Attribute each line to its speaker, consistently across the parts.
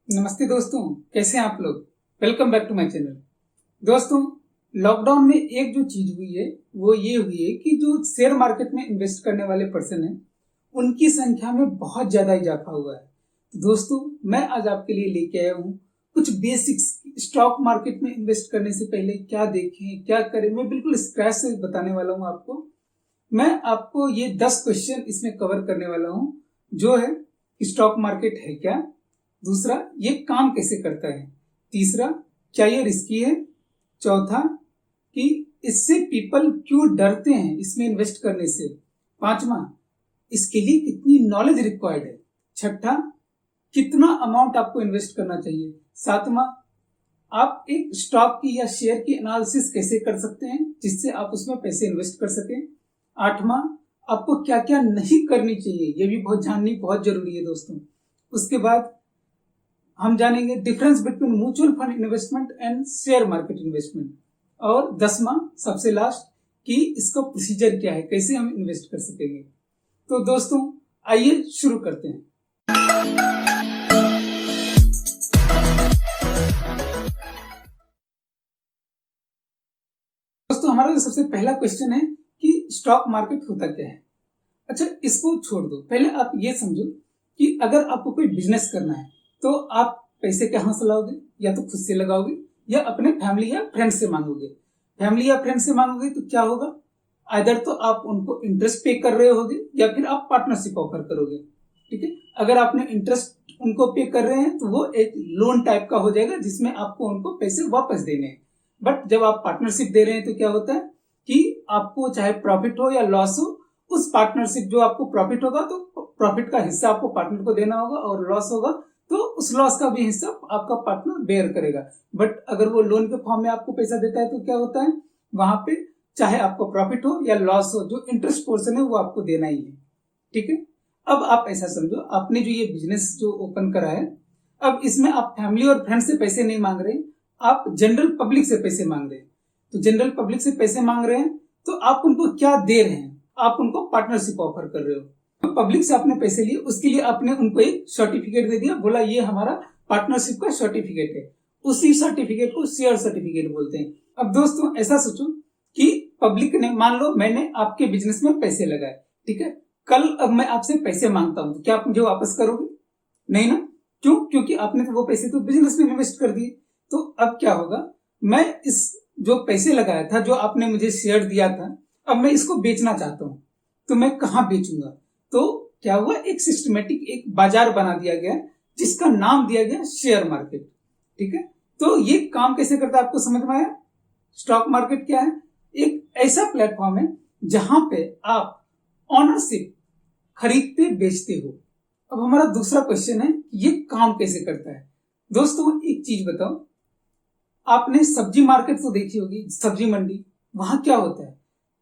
Speaker 1: नमस्ते दोस्तों, कैसे हैं आप लोग। Welcome back to my channel. दोस्तों, लॉकडाउन में एक जो चीज हुई है वो ये हुई है कि जो शेयर मार्केट में इन्वेस्ट करने वाले पर्सन हैं उनकी संख्या में बहुत ज्यादा इजाफा हुआ है। तो दोस्तों, मैं आज आपके लिए लेके आया हूँ कुछ बेसिक्स। स्टॉक मार्केट में इन्वेस्ट करने से पहले क्या देखें, क्या करें, मैं बिल्कुल स्क्रैच से बताने वाला हूँ आपको। मैं आपको ये 10 क्वेश्चन इसमें कवर करने वाला हूँ, जो है स्टॉक मार्केट है क्या, दूसरा ये काम कैसे करता है, तीसरा क्या ये रिस्की है, चौथा कि इससे पीपल क्यों डरते हैं इसमें इन्वेस्ट करने से, पांचवा इसके लिए कितनी नॉलेज रिक्वायर्ड है, छठा कितना अमाउंट आपको इन्वेस्ट करना चाहिए, सातवां आप एक स्टॉक की या शेयर की एनालिसिस कैसे कर सकते हैं जिससे आप उसमें पैसे इन्वेस्ट कर सकें, आठवां आपको क्या क्या नहीं करनी चाहिए, ये भी बहुत जाननी बहुत जरूरी है दोस्तों। उसके बाद हम जानेंगे difference between mutual fund investment and share market investment, और 10वां सबसे लास्ट कि इसका प्रोसीजर क्या है, कैसे हम इन्वेस्ट कर सकेंगे। तो दोस्तों आइए शुरू करते हैं। दोस्तों, हमारा जो सबसे पहला क्वेश्चन है कि स्टॉक मार्केट होता क्या है। अच्छा, इसको छोड़ दो, पहले आप ये समझो कि अगर आपको कोई बिजनेस करना है तो आप पैसे कहाँ से लाओगे, या तो खुद से लगाओगे या अपने फैमिली या फ्रेंड से मांगोगे। फैमिली या फ्रेंड से मांगोगे तो क्या होगा, आइदर तो आप उनको इंटरेस्ट पे कर रहे होगे या फिर आप पार्टनरशिप ऑफर करोगे। ठीक है, अगर आपने इंटरेस्ट उनको पे कर रहे हैं तो वो एक लोन टाइप का हो जाएगा जिसमें आपको उनको पैसे वापस देने हैं। बट जब आप पार्टनरशिप दे रहे हैं तो क्या होता है कि आपको चाहे प्रॉफिट हो या लॉस हो, उस पार्टनरशिप जो आपको प्रॉफिट होगा तो प्रॉफिट का हिस्सा आपको पार्टनर को देना होगा, और लॉस होगा तो उस लॉस का भी हिस्सा आपका पार्टनर बेयर करेगा। बट अगर वो लोन के फॉर्म में आपको पैसा देता है तो क्या होता है, वहां पे चाहे आपको प्रॉफिट हो या लॉस हो, जो इंटरेस्ट पोर्शन है वो आपको देना ही है। ठीक है, अब आप ऐसा समझो, आपने जो ये बिजनेस जो ओपन करा है, अब इसमें आप फैमिली और फ्रेंड से पैसे नहीं मांग रहे, आप जनरल पब्लिक से पैसे मांग रहे हैं। तो जनरल पब्लिक से पैसे मांग रहे हैं तो आप उनको क्या दे रहे हैं, आप उनको पार्टनरशिप ऑफर कर रहे हो। तो पब्लिक से आपने पैसे लिए, उसके लिए आपने उनको एक सर्टिफिकेट दे दिया, बोला ये हमारा पार्टनरशिप का सर्टिफिकेट है। उसी सर्टिफिकेट को शेयर सर्टिफिकेट बोलते हैं। अब दोस्तों ऐसा सोचो कि पब्लिक ने, मान लो मैंने आपके बिजनेस में पैसे लगाए, ठीक है, कल अब मैं आपसे पैसे मांगता हूं तो क्या आप मुझे वापस करोगे? नहीं ना। क्यों? क्योंकि आपने तो वो पैसे तो बिजनेस में इन्वेस्ट कर दिए। तो अब क्या होगा, मैं इस जो पैसे लगाया था, जो आपने मुझे शेयर दिया था, अब मैं इसको बेचना चाहता हूं तो मैं कहां बेचूंगा। तो क्या हुआ, एक सिस्टमेटिक एक बाजार बना दिया गया जिसका नाम दिया गया शेयर मार्केट। ठीक है, तो ये काम कैसे करता है आपको समझ में आया। स्टॉक मार्केट क्या है, एक ऐसा प्लेटफॉर्म है जहां पे आप ऑनरशिप खरीदते बेचते हो। अब हमारा दूसरा क्वेश्चन है, ये काम कैसे करता है। दोस्तों एक चीज बताओ, आपने सब्जी मार्केट तो देखी होगी, सब्जी मंडी, वहां क्या होता है,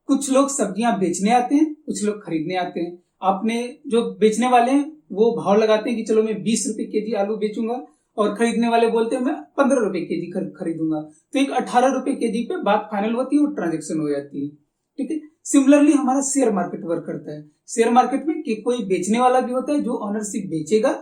Speaker 1: कुछ लोग सब्जियां बेचने आते हैं, कुछ लोग खरीदने आते हैं। आपने जो बेचने वाले हैं वो भाव लगाते हैं कि चलो मैं 20 रुपए केजी आलू बेचूंगा, और खरीदने वाले बोलते हैं मैं 15 रुपए केजी खरीदूंगा। तो एक 18 रुपए केजी पे बात फाइनल होती है और ट्रांजेक्शन हो जाती है। ठीक है, सिमिलरली हमारा शेयर मार्केट वर्क करता है। शेयर मार्केट में कि कोई बेचने वाला भी होता है जो ऑनरशिप बेचेगा,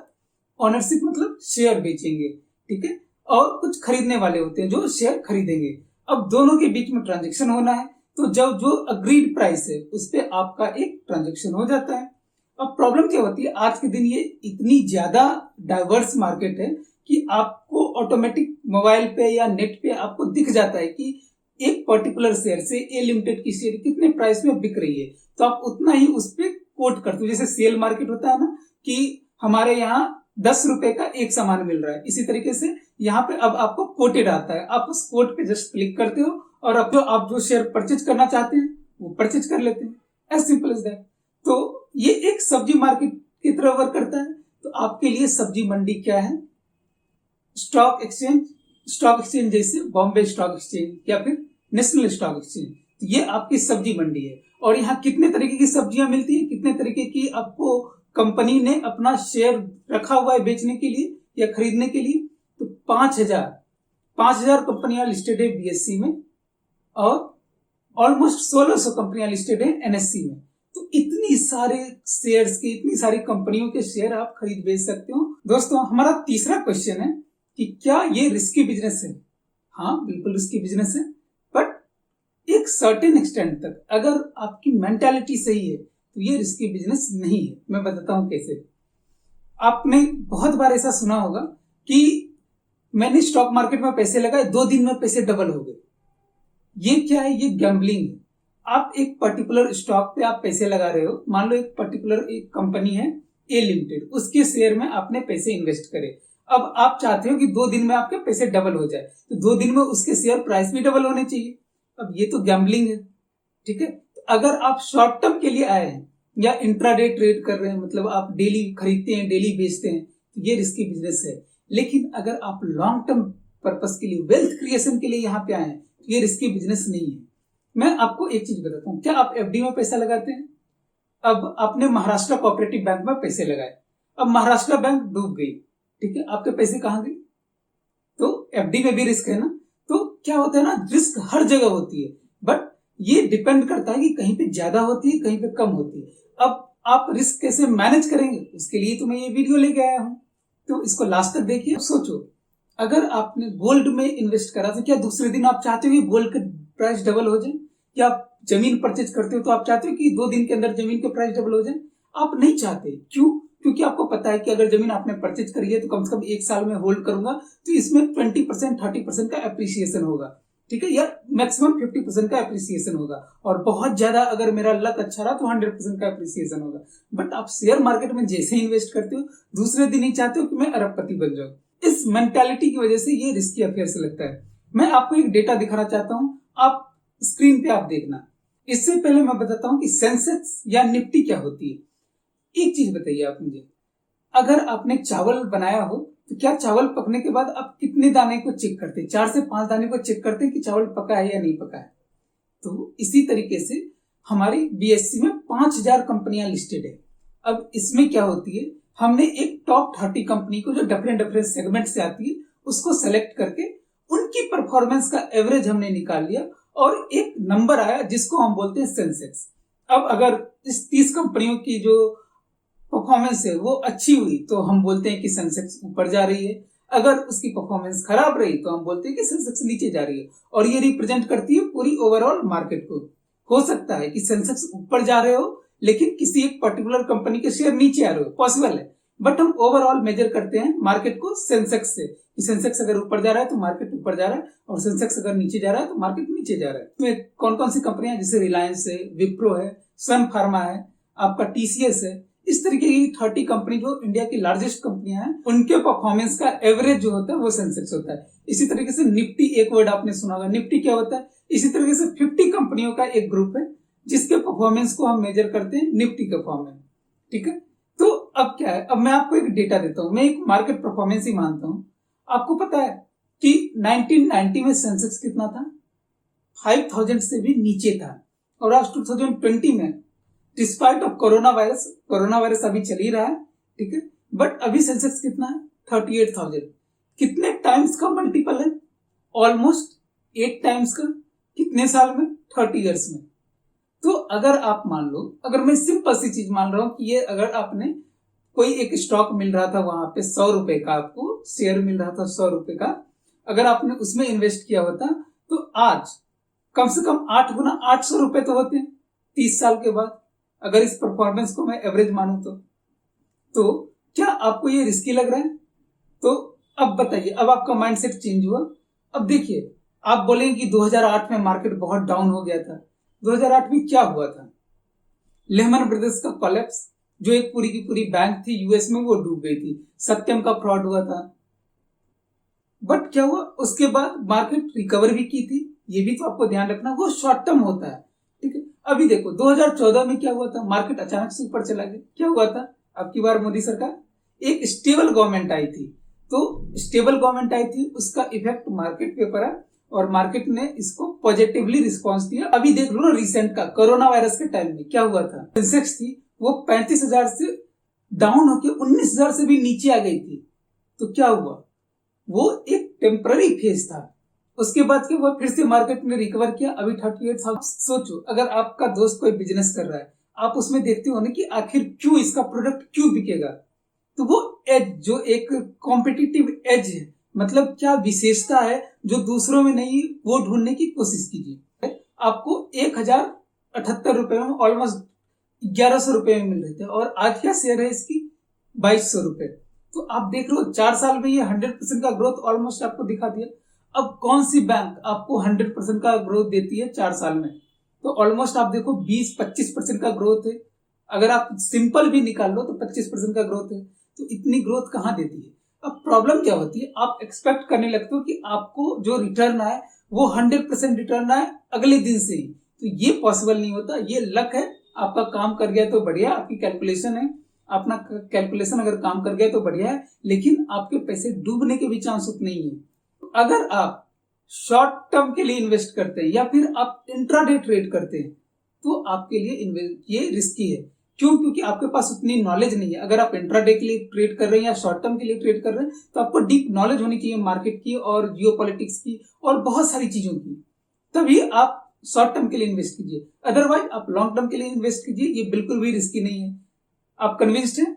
Speaker 1: ऑनरशिप मतलब शेयर बेचेंगे, ठीक है, और कुछ खरीदने वाले होते हैं जो शेयर खरीदेंगे। अब दोनों के बीच में ट्रांजेक्शन होना है, तो जब जो अग्रीड प्राइस है उस पर आपका एक ट्रांजेक्शन हो जाता है। अब प्रॉब्लम क्या होती है, आज के दिन ये इतनी ज्यादा डाइवर्स मार्केट है कि आपको ऑटोमेटिक मोबाइल पे या नेट पे आपको दिख जाता है कि एक पर्टिकुलर शेयर से ए लिमिटेड की शेयर कितने प्राइस में बिक रही है, तो आप उतना ही उस पर कोट करते हो। जैसे सेल मार्केट होता है ना कि हमारे यहाँ 10 रुपए का एक सामान मिल रहा है, इसी तरीके से यहाँ पे अब आपको कोटेड आता है, आप उस कोट पे जस्ट क्लिक करते हो और अब आप जो शेयर परचेज करना चाहते हैं वो परचेज कर लेते हैं। As simple as that. तो ये एक सब्जी मार्केट की तरह वर्क करता है। तो आपके लिए सब्जी मंडी क्या है, स्टॉक एक्सचेंज, स्टॉक एक्सचेंज जैसे बॉम्बे स्टॉक एक्सचेंज या फिर नेशनल स्टॉक एक्सचेंज, तो ये आपकी सब्जी मंडी है। और यहाँ कितने तरीके की सब्जियां मिलती है, कितने तरीके की आपको कंपनी ने अपना शेयर रखा हुआ है बेचने के लिए या खरीदने के लिए। तो 5,000 कंपनियां लिस्टेड है बीएससी में, और ऑलमोस्ट 1600 कंपनियां लिस्टेड है एनएससी में। तो इतनी सारे शेयर्स के, इतनी सारी कंपनियों के शेयर आप खरीद बेच सकते हो। दोस्तों, हमारा तीसरा क्वेश्चन है कि क्या ये रिस्की बिजनेस है? हाँ, बिल्कुल रिस्की बिजनेस है, बट एक सर्टेन एक्सटेंट तक अगर आपकी मेंटालिटी सही है तो ये रिस्की बिजनेस नहीं है। मैं बताता हूं कैसे। आपने बहुत बार ऐसा सुना होगा कि मैंने स्टॉक मार्केट में पैसे लगाए, 2 दिन में पैसे डबल हो गए। ये क्या है? ये गैम्बलिंग है। आप एक पर्टिकुलर स्टॉक पे आप पैसे लगा रहे हो, मान लो एक पर्टिकुलर एक कंपनी है ए लिमिटेड, उसके शेयर में आपने पैसे इन्वेस्ट करे। अब आप चाहते हो कि 2 दिन में आपके पैसे डबल हो जाए, तो 2 दिन में उसके शेयर प्राइस भी डबल होने चाहिए। अब ये तो गैम्बलिंग है, ठीक है। तो अगर आप शॉर्ट टर्म के लिए आए हैं या इंट्राडे ट्रेड कर रहे हैं, मतलब आप डेली खरीदते हैं डेली बेचते हैं, तो ये रिस्की बिजनेस है। लेकिन अगर आप लॉन्ग टर्म पर्पस के लिए, वेल्थ क्रिएशन के लिए यहाँ पे आए हैं, तो ये रिस्की बिजनेस नहीं है। मैं आपको एक चीज बताता हूँ, क्या आप एफडी में पैसा लगाते हैं? अब आपने महाराष्ट्र कोऑपरेटिव बैंक में पैसे लगाए, अब महाराष्ट्र बैंक डूब गई, ठीक है, आपके पैसे कहाँ गए? तो एफडी में भी रिस्क है ना। तो क्या होता है ना, रिस्क हर जगह होती है, बट ये डिपेंड करता है कि कहीं पे ज्यादा होती है, कहीं पे कम होती है। अब आप रिस्क कैसे मैनेज करेंगे, उसके लिए तो मैं ये वीडियो लेके आया हूं, तो इसको लास्ट तक देखिए। सोचो, अगर आपने गोल्ड में इन्वेस्ट करा, तो क्या दूसरे दिन आप चाहते हो कि गोल्ड का प्राइस डबल हो जाए? या आप जमीन परचेज करते हो तो आप चाहते हो कि 2 दिन के अंदर जमीन के प्राइस डबल हो जाए? आप नहीं चाहते। क्यों? क्योंकि आपको पता है कि अगर जमीन आपने परचेज करी है तो कम से कम 1 साल में होल्ड करूंगा तो इसमें 20% 30% का एप्रिसिएशन होगा, ठीक है, या मैक्सिमम 50% का एप्रिसिएशन होगा, और बहुत ज्यादा अगर मेरा लक अच्छा रहा तो 100% का एप्रिसिएशन होगा। बट आप शेयर मार्केट में जैसे इन्वेस्ट करते हो, दूसरे दिन ही चाहते हो कि मैं अरबपति बन जाऊं। इस मेंटालिटी की वजह से ये रिस्की अफेयर से लगता है। मैं आपको एक डेटा दिखाना चाहता हूं, आप स्क्रीन पे आप देखना। इससे पहले मैं बताता हूं कि सेंसेक्स या निफ्टी क्या होती है। एक चीज बताइए आप मुझे, अगर आपने चावल बनाया हो तो क्या चावल पकने के बाद आप कितने दाने को चेक करते हैं? 4 से 5 दाने को चेक करते हैं कि चावल पका है या नहीं पका है। तो इसी तरीके से हमारी बीएससी में 5000 कंपनियां लिस्टेड है। अब इसमें क्या होती है, हमने एक टॉप 30 कंपनी को जो डिफरेंट डिफरेंट सेगमेंट से आती है उसको सेलेक्ट करके उनकी परफॉर्मेंस का एवरेज हमने निकाल लिया और एक नंबर आया जिसको हम बोलते हैं सेंसेक्स। अब अगर इस 30 कंपनियों की जो परफॉर्मेंस है वो अच्छी हुई तो हम बोलते हैं कि सेंसेक्स ऊपर जा रही है, अगर उसकी परफॉर्मेंस खराब रही तो हम बोलते हैं कि सेंसेक्स नीचे जा रही है। और ये रिप्रेजेंट करती है पूरी ओवरऑल मार्केट को। हो सकता है कि सेंसेक्स ऊपर जा रहे हो लेकिन किसी एक पर्टिकुलर कंपनी के शेयर नीचे आ रहे हो, पॉसिबल है, बट हम ओवरऑल मेजर करते हैं मार्केट को सेंसेक्स से, कि सेंसेक्स अगर ऊपर जा रहा है तो मार्केट ऊपर जा रहा है, और सेंसेक्स अगर नीचे जा रहा है तो मार्केट नीचे जा रहा है। इसमें कौन कौन सी कंपनियां, जैसे रिलायंस है, विप्रो है, सन फार्मा है, आपका टीसीएस है, इस तरीके की 30 कंपनी जो इंडिया की लार्जेस्ट कंपनियां हैं उनके परफॉर्मेंस का एवरेज जो होता है वो सेंसेक्स होता है। इसी तरीके से निफ्टी, एक वर्ड आपने सुना होगा, निफ्टी क्या होता है? इसी तरीके से 50 कंपनियों का एक ग्रुप है जिसके परफॉर्मेंस को हम मेजर करते हैं निफ्टी के फॉर्म में, ठीक है। तो अब क्या है, अब मैं आपको एक डेटा देता हूं, मैं एक मार्केट परफॉर्मेंस ही मानता हूं। आपको पता है कि 1990 में सेंसेक्स कितना था? 5000 से भी नीचे था, और आज 2020 में डिस्पाइट ऑफ कोरोना वायरस अभी चल ही रहा है, ठीक है, बट अभी सेंसेक्स कितना है? 38,000। कितने टाइम्स का मल्टीपल है? ऑलमोस्ट 8 टाइम्स का। कितने साल में? 30 इयर्स में। तो अगर आप मान लो, अगर मैं सिंपल सी चीज मान रहा हूं कि ये अगर आपने कोई एक स्टॉक मिल रहा था वहां पे 100 रुपए का, आपको शेयर मिल रहा था 100 रुपए का, अगर आपने उसमें इन्वेस्ट किया होता तो आज कम से कम 8 गुना 800 रुपए तो होते हैं 30 साल के बाद, अगर इस परफॉर्मेंस को मैं एवरेज मानूं तो क्या आपको ये रिस्की लग रहा है? तो अब बताइए, अब आपका माइंडसेट चेंज हुआ। अब देखिए, आप बोलेंगे कि 2008 में मार्केट बहुत डाउन हो गया था। 2008 में क्या हुआ था? लेहमन ब्रदर्स का कोलैप्स, जो एक पूरी की पूरी बैंक थी यूएस में, वो डूब गई थी। सत्यम का फ्रॉड हुआ था। बट क्या हुआ, उसके बाद मार्केट रिकवर भी की थी, ये भी तो आपको ध्यान रखना, वो शॉर्ट टर्म होता है, ठीक है। अभी देखो 2014 में क्या हुआ था, मार्केट अचानक से ऊपर चला गया। क्या हुआ था? अब की बार मोदी सरकार, एक स्टेबल गवर्नमेंट आई थी, तो स्टेबल गवर्नमेंट आई थी, उसका इफेक्ट मार्केट पे पड़ा और मार्केट ने इसको पॉजिटिवली रिस्पॉन्स दिया। अभी देख लो ना, रिसेंट का कोरोना वायरस के टाइम में क्या हुआ था, सेंसेक्स थी वो 35,000 से डाउन होकर 19,000 से भी नीचे आ गई थी। तो क्या हुआ, वो एक टेम्पररी फेज था, उसके बाद के वो फिर से मार्केट ने रिकवर किया, अभी 38,000। सोचो, अगर आपका दोस्त कोई बिजनेस कर रहा है, आप उसमें देखते हो ना कि आखिर क्यों इसका प्रोडक्ट क्यों बिकेगा। तो वो एज, जो एक कॉम्पिटिटिव एज है, मतलब क्या विशेषता है जो दूसरों में नहीं, वो ढूंढने की कोशिश कीजिए। आपको 1078 रुपए में ऑलमोस्ट 1100 रुपए में मिल रहे थे और आज क्या शेयर है इसकी 2200 रुपए। तो आप देख रहे हो 4 साल में ये 100% का ग्रोथ ऑलमोस्ट आपको दिखा दिया। अब कौन सी बैंक आपको 100% का ग्रोथ देती है 4 साल में? तो ऑलमोस्ट आप देखो 20-25% का ग्रोथ है। अगर आप सिंपल भी निकाल लो तो 25% का ग्रोथ है। तो इतनी ग्रोथ कहाँ देती है? अब प्रॉब्लम क्या होती है, आप एक्सपेक्ट करने लगते हो कि आपको जो रिटर्न आए वो 100% रिटर्न आए अगले दिन से ही। तो ये पॉसिबल नहीं होता। ये लक है, आपका काम कर गया तो बढ़िया, आपकी कैलकुलेशन है, अपना कैलकुलेशन अगर काम कर गया तो बढ़िया है, लेकिन आपके पैसे डूबने के भी चांस उतने ही है। अगर आप शॉर्ट टर्म के लिए इन्वेस्ट करते हैं या फिर आप इंट्राडे ट्रेड करते हैं तो आपके लिए ये रिस्की है। क्यों? क्योंकि आपके पास उतनी नॉलेज नहीं है। अगर आप इंट्राडे के लिए ट्रेड कर रहे हैं या शॉर्ट टर्म के लिए ट्रेड कर रहे हैं तो आपको डीप नॉलेज होनी चाहिए मार्केट की और जियोपॉलिटिक्स की और बहुत सारी चीजों की, तभी आप शॉर्ट टर्म के लिए इन्वेस्ट कीजिए। अदरवाइज आप लॉन्ग टर्म के लिए इन्वेस्ट कीजिए, ये बिल्कुल भी रिस्की नहीं है। आप कन्विंस्ड हैं?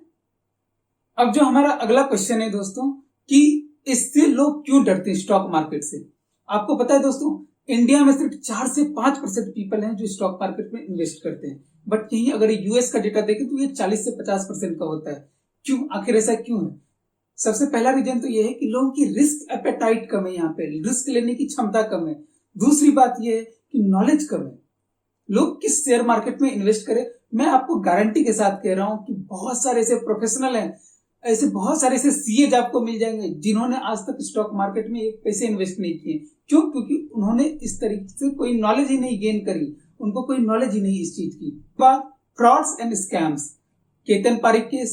Speaker 1: अब जो हमारा अगला क्वेश्चन है दोस्तों कि इससे लोग क्यों डरते हैं स्टॉक मार्केट से। आपको पता है दोस्तों, इंडिया में सिर्फ 4 से 5% पीपल हैं जो स्टॉक मार्केट में इन्वेस्ट करते हैं, बट यहीं अगर यूएस का डेटा देखें तो ये 40 से 50% का होता है। क्यों? आखिर ऐसा क्यों है? सबसे पहला रीजन तो ये है कि लोगों की रिस्क एपेटाइट कम है, यहाँ पे रिस्क लेने की क्षमता कम है। दूसरी बात ये है कि नॉलेज कम है। लोग किस शेयर मार्केट में इन्वेस्ट करें, मैं आपको गारंटी के साथ कह रहा हूं कि बहुत सारे ऐसे प्रोफेशनल हैं, ऐसे बहुत सारे ऐसे सीए आपको मिल जाएंगे जिन्होंने आज तक स्टॉक मार्केट में एक पैसे इन्वेस्ट नहीं किए। क्यों? क्योंकि उन्होंने इस तरीके से कोई नॉलेज ही नहीं गेन करी, उनको कोई नॉलेज ही नहीं इस चीज की। बात frauds and scams, Ketan Parikh case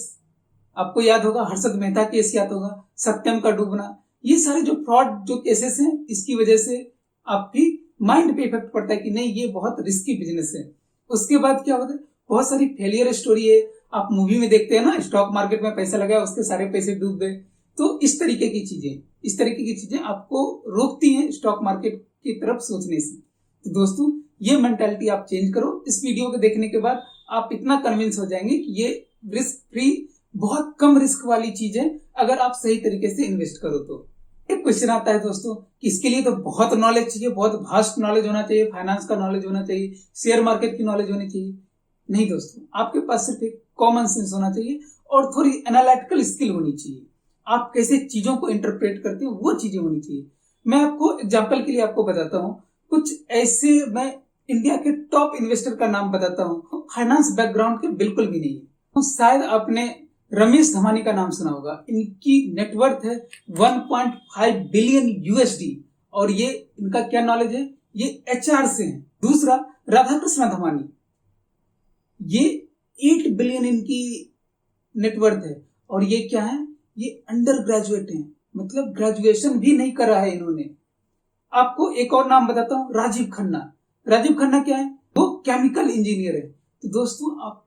Speaker 1: आपको याद होगा, हर्षद मेहता केस याद होगा, सत्यम का डूबना, ये सारे जो फ्रॉड जो केसेस हैं, इसकी वजह से आपकी माइंड पे इफेक्ट पड़ता है कि नहीं ये बहुत रिस्की बिजनेस है। उसके बाद क्या होता है, बहुत सारी फेलियर स्टोरी है। आप मूवी में देखते हैं ना, स्टॉक मार्केट में पैसा लगाया उसके सारे पैसे डूब गए। तो इस तरीके की चीजें आपको रोकती हैं स्टॉक मार्केट की तरफ सोचने से। तो दोस्तों ये मेंटालिटी आप चेंज करो। इस वीडियो को देखने के बाद आप इतना कन्विंस हो जाएंगे कि ये रिस्क फ्री, बहुत कम रिस्क वाली चीज है अगर आप सही तरीके से इन्वेस्ट करो तो। एक क्वेश्चन आता है दोस्तों कि इसके लिए तो बहुत नॉलेज चाहिए, बहुत वास्ट नॉलेज होना चाहिए, फाइनेंस का नॉलेज होना चाहिए, शेयर मार्केट की नॉलेज होनी चाहिए। नहीं दोस्तों, आपके पास सिर्फ एक कॉमन सेंस होना चाहिए और थोड़ी एनालिटिकल स्किल होनी चाहिए। आप कैसे चीजों को इंटरप्रेट करते हो वो चीजें होनी चाहिए। मैं आपको एग्जाम्पल के लिए आपको बताता हूँ कुछ ऐसे, मैं इंडिया के टॉप इन्वेस्टर का नाम बताता हूँ, फाइनेंस बैकग्राउंड के बिल्कुल भी नहीं है। तो शायद आपने रमेश धमानी का नाम सुना होगा। इनकी नेटवर्थ है 1.5 बिलियन यूएसडी और ये इनका क्या नॉलेज है, ये एचआर से है। दूसरा राधाकृष्ण धमानी, ये 8 बिलियन इनकी नेटवर्थ है और ये क्या है, ये अंडर ग्रेजुएट है, मतलब ग्रेजुएशन भी नहीं करा है इन्होंने। आपको एक और नाम बताता हूं, राजीव खन्ना। राजीव खन्ना क्या है, वो केमिकल इंजीनियर है। तो दोस्तों आप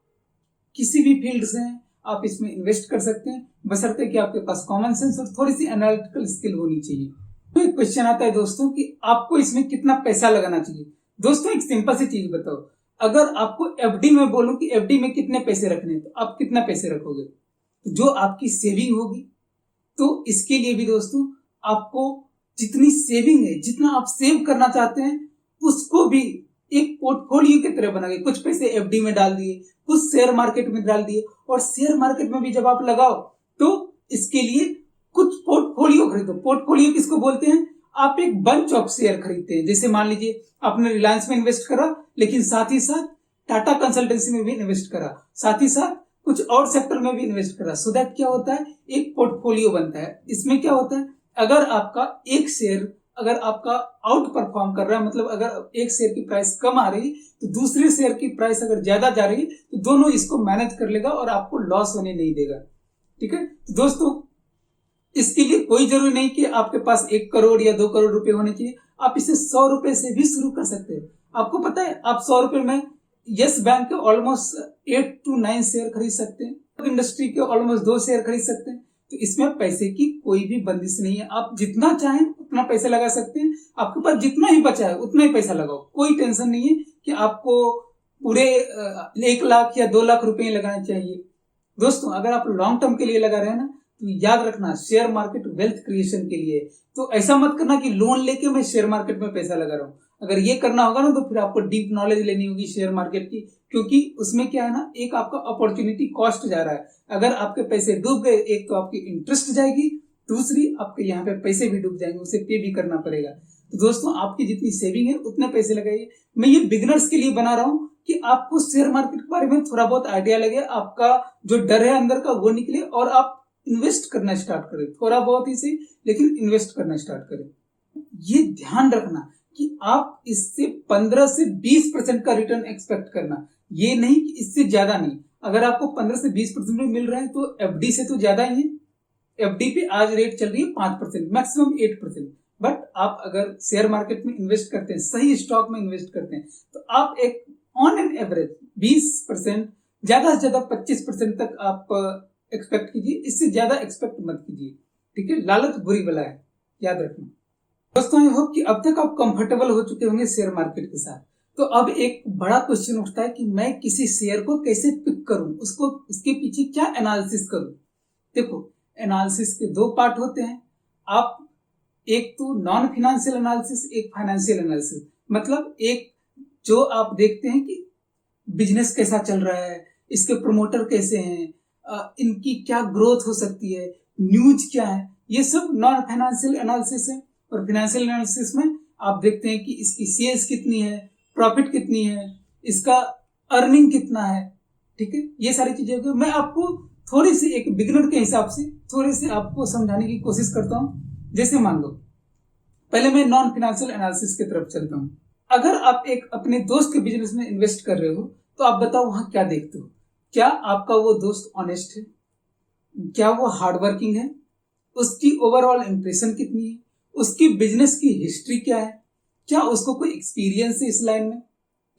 Speaker 1: किसी भी फील्ड से हैं, आप इसमें इन्वेस्ट कर सकते हैं, बशर्ते कि आपके पास कॉमन सेंस और थोड़ी सी एनालिटिकल स्किल होनी चाहिए। तो एक क्वेश्चन आता है दोस्तों कि आपको इसमें कितना पैसा लगाना चाहिए। दोस्तों एक सिंपल सी चीज बताओ, अगर आपको एफडी में बोलूं कि एफडी में कितने पैसे रखने हैं, तो आप कितना पैसे रखोगे? तो जो आपकी सेविंग होगी, तो इसके लिए भी दोस्तों आपको जितनी सेविंग है, जितना आप सेव करना चाहते हैं, उसको भी एक पोर्टफोलियो की तरह बना के कुछ पैसे एफडी में डाल दिए, कुछ शेयर मार्केट में डाल दिए, और शेयर मार्केट में भी जब आप लगाओ तो इसके लिए कुछ पोर्टफोलियो खरीदो। पोर्टफोलियो किसको बोलते हैं? आप एक बंच ऑफ शेयर खरीदते हैं। जैसे मान लीजिए आपने रिलायंस में इन्वेस्ट करा, लेकिन साथ ही साथ टाटा कंसल्टेंसी में भी इन्वेस्ट करा, साथ ही साथ कुछ और सेक्टर में भी इन्वेस्ट करा। सो दैट क्या होता है, एक पोर्टफोलियो बनता है। इसमें क्या होता है, अगर आपका एक शेयर अगर आपका आउट परफॉर्म कर रहा है, मतलब अगर एक शेयर की प्राइस कम आ रही तो दूसरे शेयर की प्राइस अगर ज्यादा जा रही तो दोनों इसको मैनेज कर लेगा और आपको लॉस होने नहीं देगा। ठीक है, तो दोस्तों इसके लिए कोई जरूरी नहीं कि आपके पास 1 करोड़ या 2 करोड़ रुपए होने चाहिए। आप इसे 100 रुपए से भी शुरू कर सकते हैं। आपको पता है आप 100 रुपए में यस बैंक के ऑलमोस्ट 8 to 9 शेयर खरीद सकते हैं, इंडस्ट्री के ऑलमोस्ट 2 शेयर खरीद सकते हैं। तो इसमें पैसे की कोई भी बंदिश नहीं है, आप जितना चाहें उतना पैसे लगा सकते हैं। आपके पास जितना ही बचा है उतना ही पैसा लगाओ, कोई टेंशन नहीं है कि आपको पूरे 1 लाख या 2 लाख रुपए लगाने चाहिए। दोस्तों अगर आप लॉन्ग टर्म के लिए लगा रहे हैं ना, तो याद रखना शेयर मार्केट वेल्थ क्रिएशन के लिए। तो ऐसा मत करना कि लोन लेके मैं शेयर मार्केट में पैसा लगा रहा हूँ। अगर ये करना होगा ना, तो फिर आपको डीप नॉलेज लेनी होगी शेयर मार्केट की, क्योंकि उसमें क्या है ना, एक आपका अपॉर्चुनिटी कॉस्ट जा रहा है। अगर आपके पैसे डूब गए, एक तो आपकी इंटरेस्ट जाएगी, दूसरी आपके यहाँ पे पैसे भी डूब जाएंगे, उसे पे भी करना पड़ेगा। तो दोस्तों आपकी जितनी सेविंग है उतने पैसे लगाइए। मैं ये बिगिनर्स के लिए बना रहा हूँ कि आपको शेयर मार्केट के बारे में थोड़ा बहुत आइडिया लगे, आपका जो डर है अंदर का वो निकले, और आप इन्वेस्ट करना स्टार्ट करें। थोड़ा बहुत ही सही, लेकिन इन्वेस्ट करना स्टार्ट करें। ये ध्यान रखना कि आप इससे 15 से 20% का रिटर्न एक्सपेक्ट करना, ये नहीं कि इससे ज्यादा नहीं। अगर आपको 15 से 20% में मिल रहा है तो एफडी से तो ज्यादा ही है। एफडी पे आज रेट चल रही है 5%, मैक्सिमम 8%। बट आप अगर शेयर मार्केट में इन्वेस्ट करते हैं, सही स्टॉक में इन्वेस्ट करते हैं, तो आप एक ऑन एन एवरेज 20%, ज्यादा से ज्यादा 25% तक आप एक्सपेक्ट कीजिए। इससे ज्यादा एक्सपेक्ट मत कीजिए, ठीक है। लालच बुरी बला है, याद रखना। दोस्तों आई होप कि अब तक आप कंफर्टेबल हो चुके होंगे शेयर मार्केट के साथ। तो अब एक बड़ा क्वेश्चन उठता है कि मैं किसी शेयर को कैसे पिक करूं, उसको उसके पीछे क्या एनालिसिस करूं। देखो, एनालिसिस के 2 पार्ट होते हैं। आप एक तो नॉन फाइनेंशियल एनालिसिस, एक फाइनेंशियल एनालिसिस। मतलब एक जो आप देखते हैं कि बिजनेस कैसा चल रहा है, इसके प्रमोटर कैसे हैं, इनकी क्या ग्रोथ हो सकती है, न्यूज क्या है, ये सब नॉन फाइनेंशियल एनालिसिस है। और फाइनेंशियल एनालिसिस में आप देखते हैं कि इसकी सेल्स कितनी है, प्रॉफिट कितनी है, इसका अर्निंग कितना है, ठीक है। ये सारी चीजें मैं आपको थोड़ी सी एक बिगिनर के हिसाब से थोड़ी सी आपको समझाने की कोशिश करता हूं। जैसे मान लो, पहले मैं नॉन फाइनेंशियल एनालिसिस की तरफ चलता हूं। अगर आप एक अपने दोस्त के बिजनेस में इन्वेस्ट कर रहे हो, तो आप बताओ वहां क्या देखते हो। क्या आपका वो दोस्त ऑनेस्ट है, क्या वो हार्ड वर्किंग है, उसकी ओवरऑल इंप्रेशन कितनी है, उसकी बिजनेस की हिस्ट्री क्या है, क्या उसको कोई एक्सपीरियंस है इस लाइन में,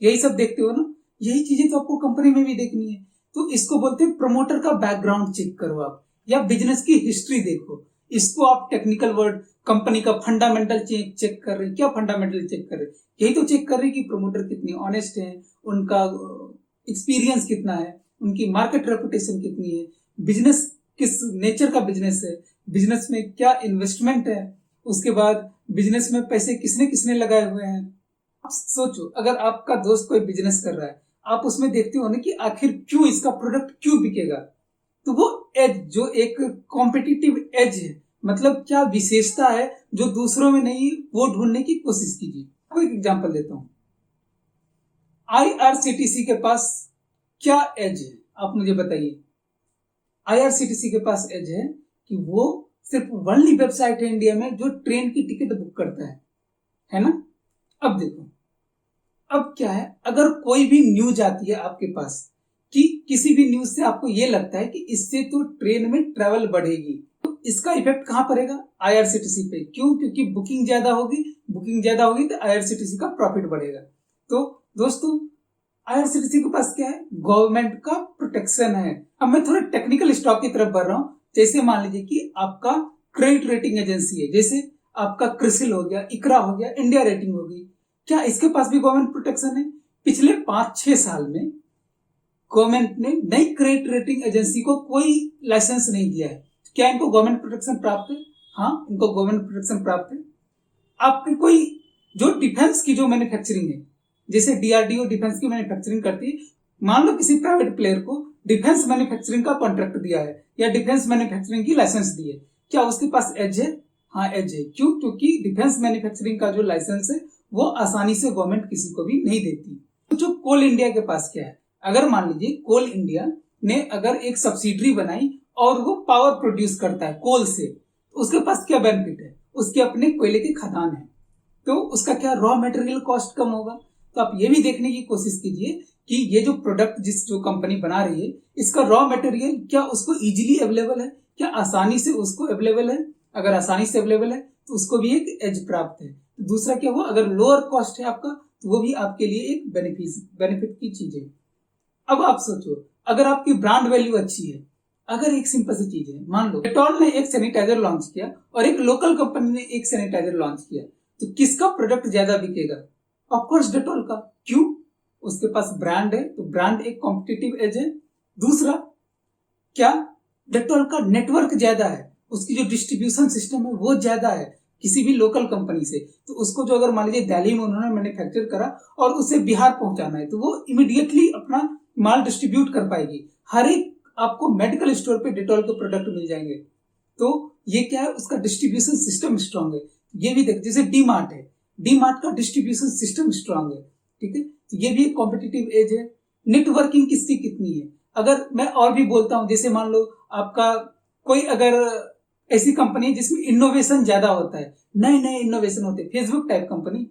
Speaker 1: यही सब देखते हो ना। यही चीजें तो आपको कंपनी में भी देखनी है। तो इसको बोलते हैं प्रमोटर का बैकग्राउंड चेक करो आप, या बिजनेस की हिस्ट्री देखो। इसको आप टेक्निकल वर्ड कंपनी का फंडामेंटल चेक कर रहे हैं। क्या फंडामेंटल चेक कर रहे हैं? यही तो चेक कर रहे हैं कि प्रमोटर कितनी ऑनेस्ट है, उनका एक्सपीरियंस कितना है, उनकी मार्केट रेपुटेशन कितनी है, बिजनेस किस नेचर का बिजनेस है, बिजनेस में क्या इन्वेस्टमेंट है, उसके बाद बिजनेस में पैसे किसने किसने लगाए हुए हैं। आप सोचो, अगर आपका दोस्त कोई बिजनेस कर रहा है, आप उसमें देखते हो ना कि आखिर क्यों इसका प्रोडक्ट क्यों बिकेगा। तो वो एज, जो एक कॉम्पिटिटिव एज है, मतलब क्या विशेषता है जो दूसरों में नहीं, वो ढूंढने की कोशिश कीजिए। आपको एक एग्जांपल देता हूं। आईआरसीटीसी के पास क्या एज है, आप मुझे बताइए। आईआरसीटीसी के पास एज है कि वो सिर्फ वनली वेबसाइट है इंडिया में जो ट्रेन की टिकट बुक करता है ना। अब देखो, अब क्या है, अगर कोई भी न्यूज आती है आपके पास, कि किसी भी न्यूज से आपको ये लगता है कि इससे तो ट्रेन में ट्रेवल बढ़ेगी, तो इसका इफेक्ट कहां पड़ेगा? आईआरसीटीसी पे। क्यों? क्योंकि बुकिंग ज्यादा होगी, बुकिंग ज्यादा होगी तो आईआरसीटीसी का प्रॉफिट बढ़ेगा। तो दोस्तों, आईआरसीटीसी के पास क्या है? गवर्नमेंट का प्रोटेक्शन है। अब मैं थोड़ा टेक्निकल स्टॉक की तरफ बढ़ रहा हूं। जैसे मान लीजिए कि आपका क्रेडिट रेटिंग एजेंसी है, जैसे आपका क्रिसिल हो गया, इकरा हो गया, इंडिया रेटिंग हो गई। क्या इसके पास भी गवर्नमेंट प्रोटेक्शन है? पिछले 5-6 साल में गवर्नमेंट ने नई क्रेडिट रेटिंग एजेंसी को कोई लाइसेंस नहीं दिया है। क्या इनको गवर्नमेंट प्रोटेक्शन प्राप्त है? हाँ, इनको गवर्नमेंट प्रोटेक्शन प्राप्त है। आपकी कोई जो डिफेंस की जो मैन्युफैक्चरिंग है, जैसे डीआरडीओ डिफेंस की मैन्युफैक्चरिंग करती है, मान लो किसी प्राइवेट प्लेयर को डिफेंस मैन्युफैक्चरिंग का कॉन्ट्रैक्ट दिया है या डिफेंस मैन्युफैक्चरिंग की लाइसेंस दी है, क्या उसके पास एज है? हाँ, एज है। क्यों? क्योंकि डिफेंस मैन्युफैक्चरिंग का जो लाइसेंस है वो आसानी से गवर्नमेंट किसी को भी नहीं देती। तो जो कोल इंडिया के पास क्या है, अगर मान लीजिए कोल इंडिया ने अगर एक सब्सिडरी बनाई और वो पावर प्रोड्यूस करता है कोल से, तो उसके पास क्या बेनिफिट है? उसके अपने कोयले के खदान है, तो उसका क्या रॉ मटेरियल कॉस्ट कम होगा। तो आप ये भी देखने की कोशिश कीजिए कि ये जो प्रोडक्ट जो कंपनी बना रही है, इसका रॉ मटेरियल क्या उसको इजीली अवेलेबल है, क्या आसानी से उसको अवेलेबल है। अगर आसानी से अवेलेबल है तो उसको भी एक एज प्राप्त है। दूसरा क्या हुआ, अगर लोअर कॉस्ट है आपका, तो वो भी आपके लिए एक बेनिफिट की चीज है। अब आप सोचो, अगर आपकी ब्रांड वैल्यू अच्छी है, अगर एक सिंपल सी चीज है, मान लो डेटॉल ने एक सैनिटाइजर लॉन्च किया और एक लोकल कंपनी ने एक सैनिटाइजर लॉन्च किया, तो किसका प्रोडक्ट ज्यादा बिकेगा? ऑफकोर्स डेटॉल का। क्यों? उसके पास ब्रांड है, तो ब्रांड एक कॉम्पिटिटिव एज है। दूसरा क्या, डेटॉल का नेटवर्क ज्यादा है, उसकी जो डिस्ट्रीब्यूशन सिस्टम है वो ज्यादा है किसी भी लोकल कंपनी से। तो उसको जो अगर मान लीजिए दिल्ली में उन्होंने मैन्युफैक्चर करा और उसे बिहार पहुंचाना है, तो वो इमिडिएटली अपना माल डिस्ट्रीब्यूट कर पाएगी। हर एक आपको मेडिकल स्टोर पे डेटॉल के प्रोडक्ट मिल जाएंगे। तो ये क्या है, उसका डिस्ट्रीब्यूशन सिस्टम स्ट्रांग है। ये भी देख, जैसे डी मार्ट है, डी मार्ट का डिस्ट्रीब्यूशन सिस्टम स्ट्रांग है। ठीक है, तो ये भी एक कॉम्पिटिटिव एज है। नेटवर्किंग किसकी कितनी है, अगर मैं और भी बोलता हूं, जैसे मान लो आपका कोई अगर ऐसी कंपनी है जिसमें इनोवेशन ज्यादा होता है, नए नए इनोवेशन होते हैं, फेसबुक टाइप कंपनी,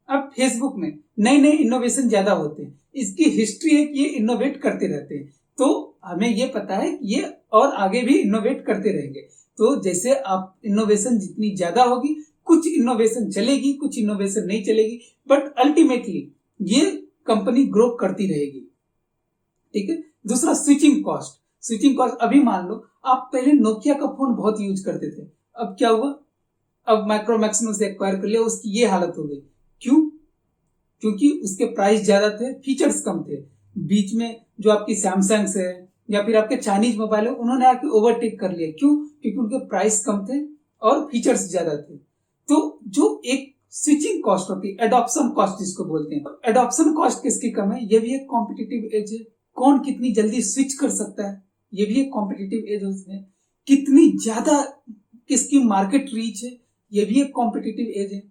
Speaker 1: अब फेसबुक में नए नए इनोवेशन ज्यादा होते हैं, इसकी हिस्ट्री है कि ये इनोवेट करते रहते हैं, तो हमें ये पता है कि ये और आगे भी इनोवेट करते रहेंगे। तो जैसे आप इनोवेशन जितनी ज्यादा होगी, कुछ इनोवेशन चलेगी, कुछ इनोवेशन नहीं चलेगी, बट अल्टीमेटली ये कंपनी ग्रो करती रहेगी। ठीक है। दूसरा स्विचिंग कॉस्ट। स्विचिंग कॉस्ट, अभी मान लो आप पहले नोकिया का फोन बहुत यूज करते थे, अब क्या हुआ, अब माइक्रोमैक्स ने उसे एक्वायर कर लिया, उसकी ये हालत हो गई। क्यों? क्योंकि उसके प्राइस ज्यादा थे, फीचर्स कम थे। बीच में जो आपकी सैमसंग है या फिर आपके चाइनीज मोबाइल है, उन्होंने आके ओवरटेक कर लिया। क्यों? क्योंकि उनके प्राइस कम थे और फीचर्स ज्यादा थे। तो जो एक स्विचिंग कॉस्ट होती है, एडॉप्शन कॉस्ट जिसको बोलते हैं, एडॉप्शन कॉस्ट किसकी कम है, ये भी एक कॉम्पिटिटिव एज है। कौन कितनी जल्दी स्विच कर सकता है, ये भी एक कॉम्पिटिटिव एज है। कितनी ज्यादा किसकी मार्केट रीच है, ये भी एक कॉम्पिटिटिव एज है।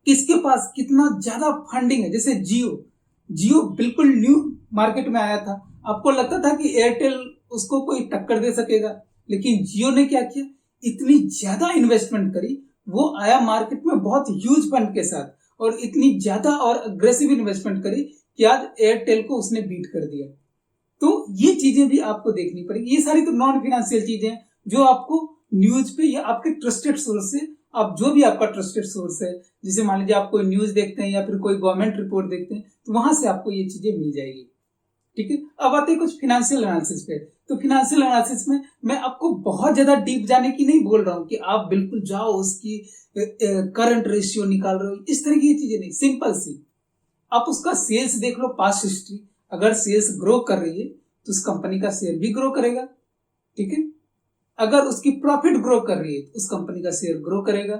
Speaker 1: किसके पास कितना ज्यादा फंडिंग है, जैसे जियो, जियो बिल्कुल न्यू मार्केट में आया था, आपको लगता था कि एयरटेल उसको कोई टक्कर दे सकेगा, लेकिन जियो ने क्या किया, इतनी ज्यादा इन्वेस्टमेंट करी, वो आया मार्केट में बहुत ह्यूज फंड के साथ, और इतनी ज्यादा और अग्रेसिव इन्वेस्टमेंट करी कि आज एयरटेल को उसने बीट कर दिया। तो ये चीजें भी आपको देखनी पड़ेगी। ये सारी तो नॉन फाइनेंशियल चीजें हैं जो आपको न्यूज पे या आपके ट्रस्टेड सोर्स से, आप जो भी आपका ट्रस्टेड सोर्स है, जैसे मान लीजिए आप कोई न्यूज देखते हैं या फिर कोई गवर्नमेंट रिपोर्ट देखते हैं, तो वहां से आपको ये चीजें मिल जाएगी। ठीक है। अब आते हैं कुछ फिनेंशियल एनालिसिस पे। तो फिनेंशियल एनालिसिस में मैं आपको बहुत ज्यादा डीप जाने की नहीं बोल रहा हूँ कि आप बिल्कुल जाओ उसकी करंट रेशियो निकाल रहे हो, इस तरह की चीजें नहीं, सिंपल सी आप उसका सेल्स देख लो, पास्ट हिस्ट्री, अगर सेल्स ग्रो कर रही है तो उस कंपनी का शेयर भी ग्रो करेगा। ठीक है। अगर उसकी प्रॉफिट ग्रो कर रही है तो उस कंपनी का शेयर ग्रो करेगा।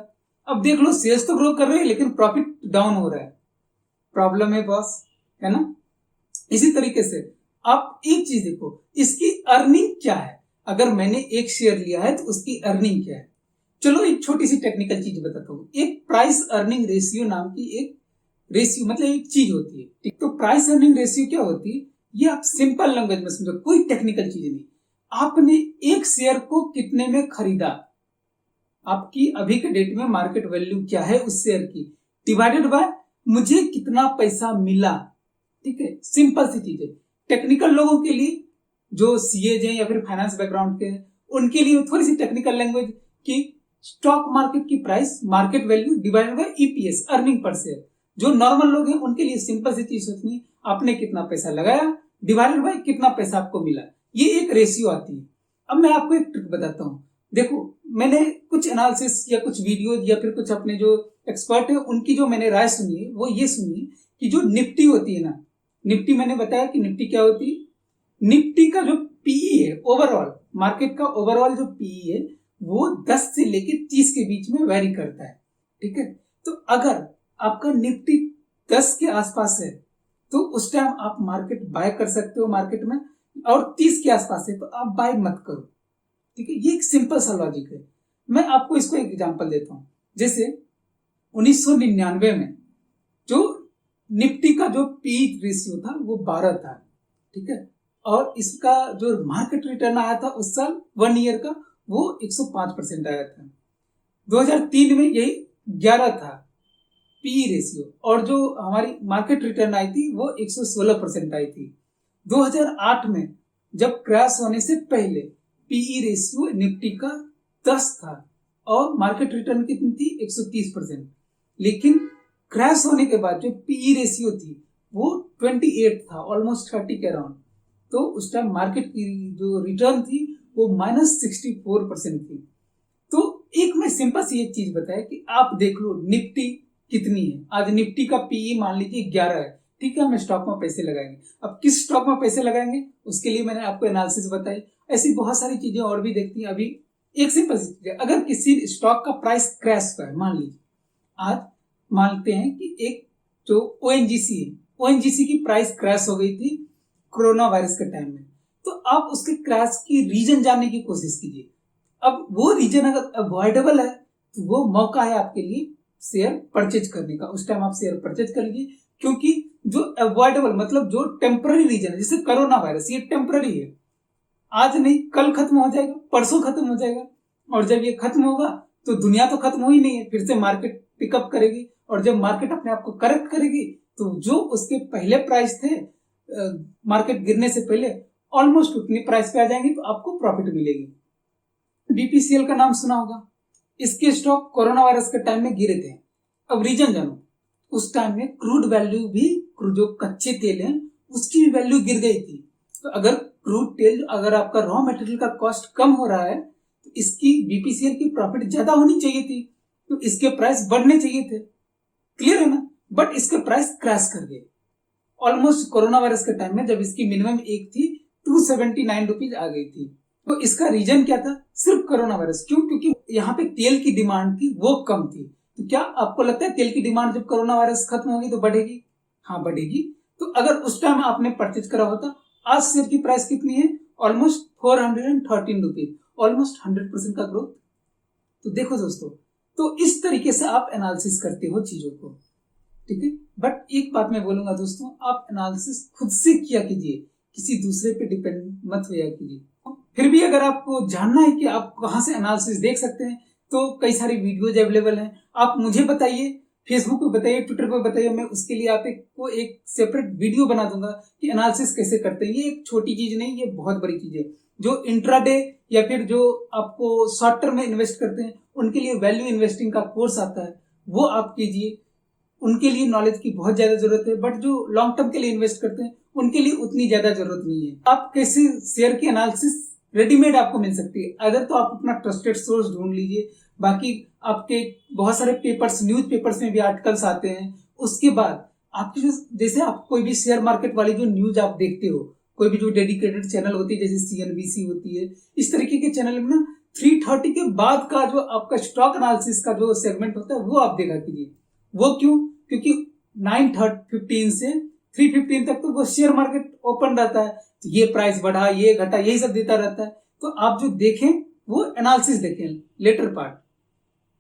Speaker 1: अब देख लो सेल्स तो ग्रो कर रही है लेकिन प्रॉफिट डाउन हो रहा है, प्रॉब्लम है बॉस, है ना। इसी तरीके से आप एक चीज देखो, इसकी अर्निंग क्या है, अगर मैंने एक शेयर लिया है तो उसकी अर्निंग क्या है। चलो एक छोटी सी टेक्निकल चीज बताता हूँ, एक प्राइस अर्निंग रेशियो नाम की एक रेशियो, मतलब एक चीज होती है। ठीक, तो प्राइस अर्निंग रेशियो क्या होती है, ये आप सिंपल लैंग्वेज में समझो, कोई टेक्निकल चीज नहीं। आपने एक शेयर को कितने में खरीदा, आपकी अभी के डेट में मार्केट वैल्यू क्या है उस शेयर की, डिवाइडेड बाय मुझे कितना पैसा मिला। ठीक है, सिंपल सी चीज है। टेक्निकल लोगों के लिए, जो सीए हैं या फिर फाइनेंस बैकग्राउंड के हैं, उनके लिए थोड़ी सी टेक्निकल लैंग्वेज की स्टॉक मार्केट की price market value divided by EPS, earning per share. जो नॉर्मल लोग हैं उनके लिए सिंपल सी चीज सोचनी, आपने कितना पैसा लगाया डिवाइडेड बाय कितना पैसा आपको मिला, ये एक रेशियो आती है। अब मैं आपको एक ट्रिक बताता हूं, देखो मैंने कुछ एनालिसिस या कुछ वीडियो या फिर कुछ अपने जो एक्सपर्ट है उनकी जो मैंने राय सुनी है, वो ये सुनी है कि जो निफ्टी होती है ना, निफ्टी मैंने बताया कि निफ्टी क्या होती है, निफ्टी का जो पीई है, ओवरऑल मार्केट का ओवरऑल जो पीई है वो 10 से लेके 30 के बीच में वेरी करता है। ठीक है, तो अगर आपका निफ्टी 10 के आसपास है तो उस टाइम आप मार्केट बाय कर सकते हो मार्केट में, और 30 के आसपास है तो आप बाय मत करो। ठीक है, ये एक सिंपल सा लॉजिक है। मैं आपको इसको एक एग्जांपल देता हूं, जैसे 1999 में जो निफ्टी का जो पी रेशियो था वो 12 था। ठीक है, और इसका जो मार्केट रिटर्न आया था उस साल 1 ईयर का, वो 105% आया था। 2003 में यही 11 था पी रेशियो, और जो हमारी मार्केट रिटर्न आई थी वो 116% आई थी। 2008 में जब क्रैश होने से पहले पीई रेशियो निफ्टी का 10 था और मार्केट रिटर्न कितनी थी 130%, लेकिन क्रैश होने के बाद जो पीई रेशियो थी वो 28 था, ऑलमोस्ट 30 के अराउंड। तो उस टाइम मार्केट की जो रिटर्न थी वो -64% थी। तो एक मैं सिंपल सी एक चीज बताया कि आप देख लो निफ्टी कितनी है, आज निफ्टी का पीई मान लीजिए 11 है। ठीक है, हमें स्टॉक में पैसे लगाएंगे। अब किस स्टॉक में पैसे लगाएंगे उसके लिए मैंने आपको एनालिसिस बताई। ऐसी बहुत सारी चीजें और भी देखती हैं। अभी एक सिंपल सी चीज है, अगर किसी स्टॉक का प्राइस क्रैश हुआ है, मान लीजिए आज मानते हैं कि एक जो ओएनजीसी है, ओएनजीसी की प्राइस क्रैश हो गई थी कोरोना वायरस के टाइम में, तो आप उसके क्रैश की रीजन जानने की कोशिश कीजिए। अब वो रीजन अगर अवॉइडेबल है तो वो मौका है आपके लिए शेयर परचेज करने का। उस टाइम आप शेयर परचेज कर लीजिए, क्योंकि जो अवॉइडेबल मतलब जो टेम्पररी रीजन है, जैसे कोरोना वायरस, ये टेम्पररी है, आज नहीं कल खत्म हो जाएगा, परसों खत्म हो जाएगा। और जब ये खत्म होगा तो दुनिया तो खत्म हुई नहीं है, फिर से मार्केट पिकअप करेगी। और जब मार्केट अपने आप को करेक्ट करेगी तो जो उसके पहले प्राइस थे मार्केट गिरने से पहले ऑलमोस्ट उतनी प्राइस पे आ जाएंगे, तो आपको प्रॉफिट मिलेगी। बीपीसीएल का नाम सुना होगा, इसके स्टॉक कोरोना वायरस के टाइम में गिरे थे। अब रीजन जानो, उस टाइम में क्रूड वैल्यू भी, जो कच्चे तेल है उसकी भी वैल्यू गिर गई थी। तो अगर क्रूड तेल, अगर आपका रॉ मटेरियल का कॉस्ट कम हो रहा है तो इसकी बीपीसीएल की प्रॉफिट ज्यादा होनी चाहिए थी, तो इसके प्राइस बढ़ने चाहिए थे। क्लियर है ना? बट इसके प्राइस क्रैश कर गए ऑलमोस्ट कोरोना वायरस के टाइम में, जब इसकी मिनिमम एक थी 279 रुपीज आ गई थी। तो इसका रीजन क्या था? सिर्फ कोरोना वायरस। क्यों? क्योंकि यहाँ पे तेल की डिमांड थी वो कम थी। तो क्या आपको लगता है तेल की डिमांड जब कोरोना वायरस खत्म होगी तो बढ़ेगी? हाँ बढ़ेगी। तो अगर उस टाइम आपने परचेज करा होता, आज शेयर की प्राइस कितनी है? ऑलमोस्ट 413 रुपीज, ऑलमोस्ट 100% का ग्रोथ। तो देखो दोस्तों, तो इस तरीके से आप एनालिसिस करते हो चीजों को, ठीक है। बट एक बात मैं बोलूंगा दोस्तों, आप एनालिसिस खुद से किया कीजिए, किसी दूसरे पे डिपेंड मत होया कीजिए। फिर भी अगर आपको जानना है कि आप कहाँ से एनालिसिस देख सकते हैं तो कई सारी वीडियोज अवेलेबल हैं। आप मुझे बताइए, फेसबुक पे बताइए, ट्विटर पे बताइए, मैं उसके लिए आपको एक सेपरेट वीडियो बना दूंगा कि एनालिसिस कैसे करते हैं। ये एक छोटी चीज नहीं, ये बहुत बड़ी चीज है। जो इंट्राडे या फिर जो आपको शॉर्ट टर्म में इन्वेस्ट करते हैं उनके लिए वैल्यू इन्वेस्टिंग का कोर्स आता है, वो आप कीजिए। उनके लिए नॉलेज की बहुत ज्यादा जरूरत है, बट जो लॉन्ग टर्म के लिए इन्वेस्ट करते हैं उनके लिए उतनी ज्यादा जरूरत नहीं है। आप कैसे शेयर की एनालिसिस रेडीमेड आपको मिल सकती है, अगर तो आप अपना ट्रस्टेड सोर्स ढूंढ लीजिए। बाकी आपके बहुत सारे पेपर्स, न्यूज पेपर्स में भी आर्टिकल्स आते हैं। उसके बाद आपकी जो, जैसे आप कोई भी शेयर मार्केट वाली जो न्यूज आप देखते हो, कोई भी जो डेडिकेटेड चैनल होती है जैसे सीएनबीसी होती है, इस तरीके के चैनल में ना 3:30 के बाद का जो आपका स्टॉक एनालिसिस का जो सेगमेंट होता है वो आप देखा कीजिए। वो क्यों? क्योंकि 9:15 से 3:15 तक तो वो शेयर मार्केट ओपन रहता है, तो ये प्राइस बढ़ा, ये घटा, यही सब देता रहता है। तो आप जो देखें वो एनालिसिस देखें, लेटर पार्ट।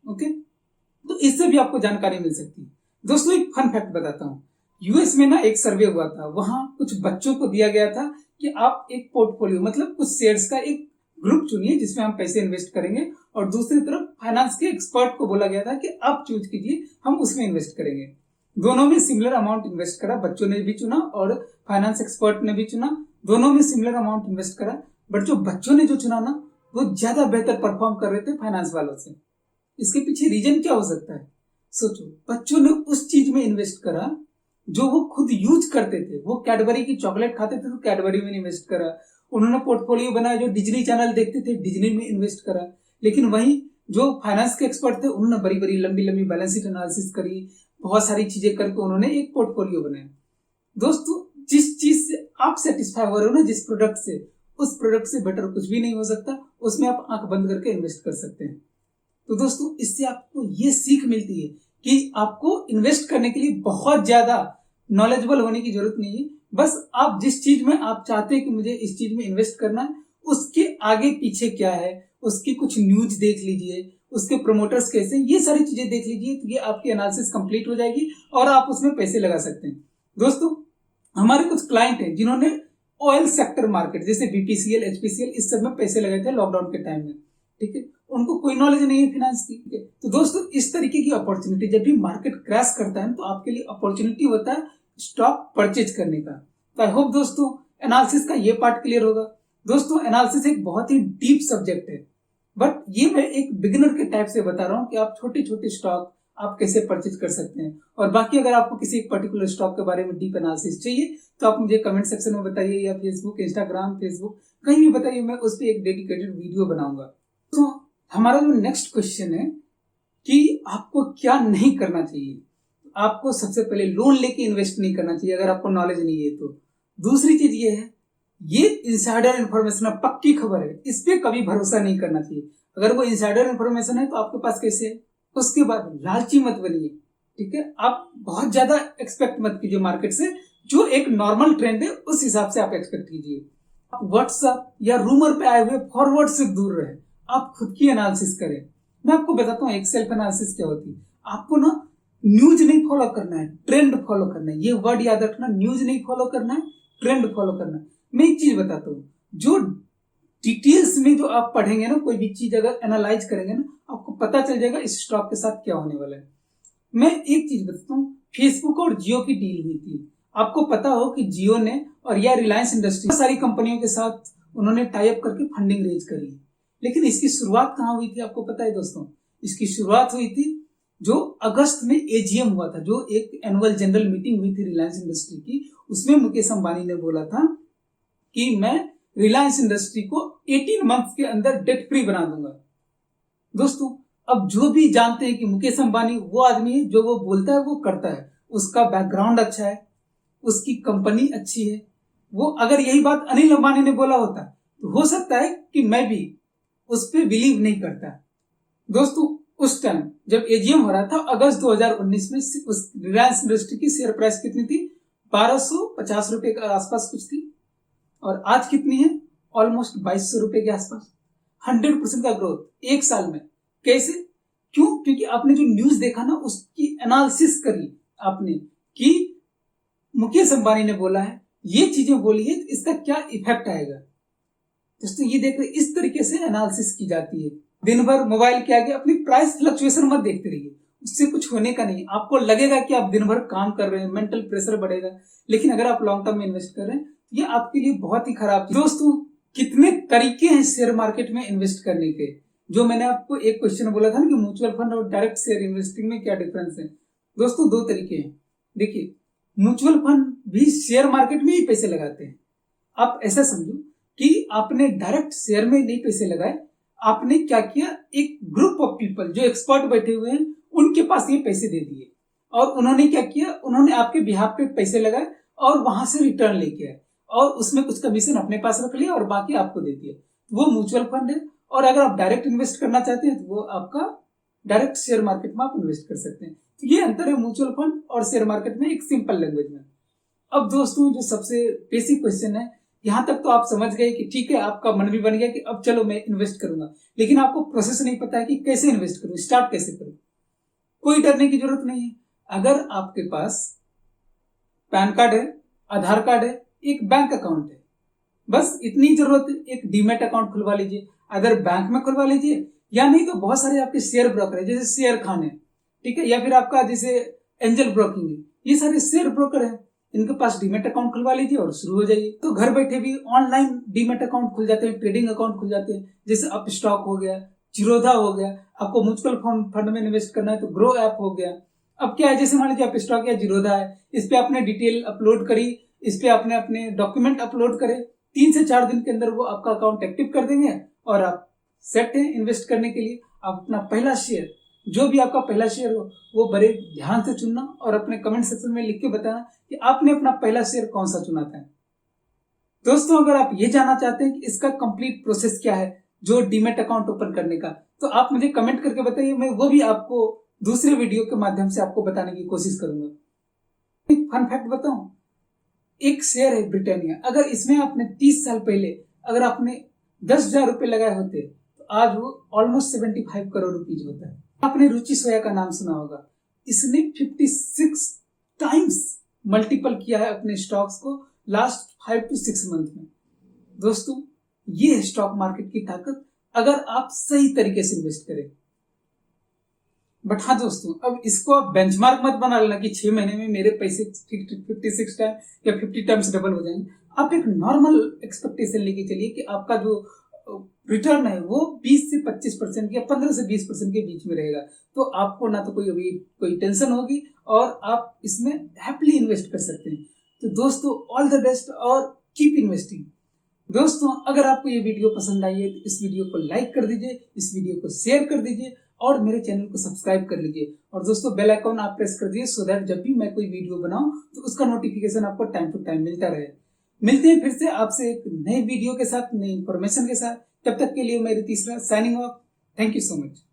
Speaker 1: ओके, तो इससे भी आपको जानकारी मिल सकती है। दोस्तों एक फन फैक्ट बताता हूँ, यूएस में ना एक सर्वे हुआ था, वहां कुछ बच्चों को दिया गया था कि आप एक पोर्टफोलियो मतलब कुछ शेयर्स का एक ग्रुप चुनिए जिसमें हम पैसे इन्वेस्ट करेंगे, और दूसरी तरफ फाइनेंस के एक्सपर्ट को बोला गया था कि आप चूज कीजिए, हम उसमें इन्वेस्ट करेंगे। दोनों में सिमिलर अमाउंट इन्वेस्ट करा, बच्चों ने भी चुना और फाइनेंस एक्सपर्ट ने भी चुना, दोनों में सिमिलर अमाउंट इन्वेस्ट करा। बट जो बच्चों ने जो चुना ना, वो ज्यादा बेहतर परफॉर्म कर रहे थे फाइनेंस वालों से। इसके पीछे रीजन क्या हो सकता है? सोचो, बच्चों ने उस चीज में इन्वेस्ट करा जो वो खुद यूज करते थे। वो कैडबरी की चॉकलेट खाते थे तो कैडबरी में इन्वेस्ट करा। उन्होंने पोर्टफोलियो बनाया, जो डिज्नी चैनल देखते थे डिज्नी में इन्वेस्ट करा। लेकिन वहीं जो फाइनेंस के एक्सपर्ट थे उन्होंने बड़ी बड़ी लंबी लंबी बैलेंस शीट एनालिसिस करी, बहुत सारी चीजें करके उन्होंने एक पोर्टफोलियो बनाया। दोस्तों जिस चीज से आप सेटिस्फाई हो रहे हो ना, जिस प्रोडक्ट से, उस प्रोडक्ट से बेटर कुछ भी नहीं हो सकता, उसमें आप आंख बंद करके इन्वेस्ट कर सकते हैं। तो दोस्तों इससे आपको ये सीख मिलती है कि आपको इन्वेस्ट करने के लिए बहुत ज्यादा नॉलेजेबल होने की जरूरत नहीं है। बस आप जिस चीज में आप चाहते हैं कि मुझे इस चीज में इन्वेस्ट करना है, उसके आगे पीछे क्या है, उसकी कुछ न्यूज देख लीजिए, उसके प्रमोटर्स कैसे, ये सारी चीजें देख लीजिए, तो ये आपकी एनालिसिस कंप्लीट हो जाएगी और आप उसमें पैसे लगा सकते हैं। दोस्तों हमारे कुछ क्लाइंट हैं जिन्होंने ऑयल सेक्टर मार्केट जैसे बीपीसीएल, एचपीसीएल, इस सब में पैसे लगाए थे लॉकडाउन के टाइम में, ठीक है। उनको कोई नॉलेज नहीं है फाइनेंस की। तो दोस्तों इस तरीके की अपॉर्चुनिटी, जब भी मार्केट क्रैश करता है तो आपके लिए अपॉर्चुनिटी होता है स्टॉक परचेज करने का। तो आई होप दोस्तों एनालिसिस का ये पार्ट क्लियर होगा। दोस्तों एनालिसिस एक बहुत ही डीप सब्जेक्ट है, बट ये मैं एक बिगिनर के टाइप से बता रहा हूँ कि आप छोटे छोटे स्टॉक आप कैसे परचेज कर सकते हैं। और बाकी अगर आपको किसी एक पर्टिकुलर स्टॉक के बारे में डीप एनालिसिस चाहिए तो आप मुझे कमेंट सेक्शन में बताइए, या फेसबुक, इंस्टाग्राम, फेसबुक कहीं भी बताइए, मैं उस पर एक डेडिकेटेड वीडियो बनाऊंगा। तो हमारा जो नेक्स्ट क्वेश्चन है कि आपको क्या नहीं करना चाहिए। आपको सबसे पहले लोन लेके इन्वेस्ट नहीं करना चाहिए अगर आपको नॉलेज नहीं है तो। दूसरी चीज ये है, ये इनसाइडर इन्फॉर्मेशन है, पक्की खबर है, इस पे कभी भरोसा नहीं करना चाहिए। अगर वो इनसाइडर इन्फॉर्मेशन है तो आपके पास कैसे है। उसके बाद लालची मत बनिए, ठीक है। आप बहुत ज्यादा एक्सपेक्ट मत कीजिए मार्केट से, जो एक नॉर्मल ट्रेंड है उस हिसाब से आप एक्सपेक्ट कीजिए। आप व्हाट्सएप या रूमर पे आए हुए फॉरवर्ड से दूर रहे, आप खुद की एनालिसिस करें। मैं आपको बताता हूँ एक सेल्फ एनालिसिस क्या होती है। आपको ना न्यूज नहीं फॉलो करना है, ट्रेंड फॉलो करना है। ये वर्ड याद रखना, न्यूज नहीं फॉलो करना है, ट्रेंड फॉलो करना है। मैं एक चीज बताता हूँ, जो डिटेल्स में जो आप पढ़ेंगे ना, कोई भी चीज अगर एनालाइज करेंगे ना, आपको पता चल जाएगा इस स्टॉक के साथ क्या होने वाला है। मैं एक चीज बताता हूँ, फेसबुक और जियो की डील हुई थी। आपको पता हो कि जियो ने और या रिलायंस इंडस्ट्री सारी कंपनियों के साथ उन्होंने टाई अप करके फंडिंग रेज करी, लेकिन इसकी शुरुआत कहाँ हुई थी आपको पता है दोस्तों? इसकी शुरुआत हुई थी जो अगस्त में एजीएम हुआ था, जो एक एनुअल जनरल मीटिंग हुई थी रिलायंस इंडस्ट्री की। उसमें मुकेश अंबानी ने बोला था कि मैं रिलायंस इंडस्ट्री को 18 मंथ के अंदर डेट फ्री बना दूंगा। दोस्तों, अब जो भी जानते हैं कि मुकेश अंबानी वो आदमी है जो वो बोलता है वो करता है, उसका बैकग्राउंड अच्छा है, उसकी कंपनी अच्छी है। वो अगर यही बात अनिल अंबानी ने बोला होता तो हो सकता है कि मैं भी उस पर बिलीव नहीं करता। दोस्तों, उस टाइम जब एजीएम हो रहा था अगस्त 2019 में, उस रिलायंस इंडस्ट्री की शेयर प्राइस कितनी थी? 1250 रुपए के आसपास कुछ थी, और आज कितनी है? ऑलमोस्ट 2200 रुपए के आसपास। 100% का ग्रोथ एक साल में। कैसे? क्यों? क्योंकि आपने जो न्यूज देखा ना, उसकी एनालिसिस करी आपने कि मुकेश अंबानी ने बोला है, ये चीजें बोली है, तो इसका क्या इफेक्ट आएगा। दोस्तों, ये देख रहे, इस तरीके से एनालिसिस की जाती है। दिन भर मोबाइल के आगे अपनी प्राइस फ्लक्चुएशन मत देखते रहिए, उससे कुछ होने का नहीं। आपको लगेगा कि आप दिन भर काम कर रहे हैं, मेंटल प्रेशर बढ़ेगा, लेकिन अगर आप लॉन्ग टर्म में इन्वेस्ट कर रहे हैं, ये आपके लिए बहुत ही खराब चीज। दोस्तों, कितने तरीके हैं शेयर मार्केट में इन्वेस्ट करने के। जो मैंने आपको एक क्वेश्चन बोला था ना कि म्यूचुअल फंड और डायरेक्ट शेयर इन्वेस्टिंग में क्या डिफरेंस है। दोस्तों, 2 तरीके हैं। देखिए, म्यूचुअल फंड भी शेयर मार्केट में ही पैसे लगाते हैं। आप ऐसा समझो कि आपने डायरेक्ट शेयर में नहीं पैसे लगाए, आपने क्या किया, एक ग्रुप ऑफ पीपल जो एक्सपर्ट बैठे हुए हैं उनके पास ये पैसे दे दिए, और उन्होंने क्या किया, उन्होंने आपके बिहाफ पे पैसे लगाए और वहां से रिटर्न लेके आए, और उसमें कुछ कमीशन अपने पास रख लिया और बाकी आपको दे दिया। वो म्यूचुअल फंड है। और अगर आप डायरेक्ट इन्वेस्ट करना चाहते हैं तो वो आपका डायरेक्ट शेयर मार्केट में आप इन्वेस्ट कर सकते हैं। तो ये अंतर है म्यूचुअल फंड और शेयर मार्केट में, एक सिंपल लैंग्वेज में। अब दोस्तों, जो सबसे बेसिक क्वेश्चन है, यहां तक तो आप समझ गए कि ठीक है, आपका मन भी बन गया कि अब चलो मैं इन्वेस्ट करूंगा, लेकिन आपको प्रोसेस नहीं पता है कि कैसे इन्वेस्ट करूं, स्टार्ट कैसे करूं। कोई डरने की जरूरत नहीं है। अगर आपके पास पैन कार्ड है, आधार कार्ड है, एक बैंक अकाउंट है, बस इतनी जरूरत है। एक डीमेट अकाउंट खुलवा लीजिए, अगर बैंक में खुलवा लीजिए, या नहीं तो बहुत सारे आपके शेयर ब्रोकर है, जैसे शेयर खान है, ठीक है, या फिर आपका जैसे एंजल ब्रोकिंग है, ये सारे शेयर ब्रोकर है, इनके पास डीमेट अकाउंट खुलवा लीजिए और शुरू हो जाइए। तो घर बैठे भी ऑनलाइन डीमेट अकाउंट खुल जाते हैं, ट्रेडिंग अकाउंट खुल जाते हैं, जैसे अप स्टॉक हो गया, जीरोधा हो गया। आपको म्यूचुअल फंड में इन्वेस्ट करना है तो ग्रो ऐप हो गया। अब क्या है, जैसे मान लीजिए आप स्टॉक या जीरोधा है, इस पे आपने डिटेल अपलोड करी, इस पे आपने अपने डॉक्यूमेंट अपलोड करे, 3 से 4 दिन के अंदर वो आपका अकाउंट एक्टिव कर देंगे और आप सेट है इन्वेस्ट करने के लिए। आप अपना पहला शेयर, जो भी आपका पहला शेयर हो, वो बड़े ध्यान से चुनना और अपने कमेंट सेक्शन में लिख के बताना कि आपने अपना पहला शेयर कौन सा चुना था। दोस्तों, अगर आप ये जानना चाहते हैं कि इसका कंप्लीट प्रोसेस क्या है, जो डीमेट अकाउंट ओपन करने का, तो आप मुझे कमेंट करके बताइए, मैं वो भी आपको दूसरे वीडियो के माध्यम से आपको बताने की कोशिश करूंगा। एक फन फैक्ट बताऊं, एक शेयर है ब्रिटानिया, अगर इसमें आपने 30 साल पहले अगर आपने 10,000 रुपए लगाए होते तो आज वो ऑलमोस्ट 75 करोड़ रुपीज होता है। आपने रुचि सोया का नाम सुना होगा, इसने 56 टाइम्स मल्टीपल किया है अपने स्टॉक्स को लास्ट 5 to 6 मंथ में। दोस्तों, ये है स्टॉक मार्केट की ताकत, अगर आप सही तरीके से इन्वेस्ट करें। बट हाँ दोस्तों, अब इसको आप बेंचमार्क मत बना लेना कि 6 महीने में मेरे पैसे 56 टाइम या 50 टाइम्स डबल हो जाएंगे। आप एक नॉर्मल एक्सपेक्टेशन लेके चलिए कि आपका जो रिटर्न है वो 20 से 25% या 15 से 20% के बीच में रहेगा। तो आपको ना तो कोई टेंशन होगी और आप इसमें हैप्पीली इन्वेस्ट कर सकते हैं। तो दोस्तों, ऑल द बेस्ट और कीप इन्वेस्टिंग। दोस्तों, अगर आपको ये वीडियो पसंद आई है तो इस वीडियो को लाइक कर दीजिए, इस वीडियो को शेयर कर दीजिए और मेरे चैनल को सब्सक्राइब कर लीजिए। और दोस्तों बेल आइकन आप प्रेस कर दिए सो दैट जब भी मैं कोई वीडियो बनाऊं तो उसका नोटिफिकेशन आपको टाइम टू टाइम मिलता रहे। मिलते हैं फिर से आपसे एक नए वीडियो के साथ, नई इंफॉर्मेशन के साथ। तब तक के लिए मैं Ritish Raj signing off. Thank you so much.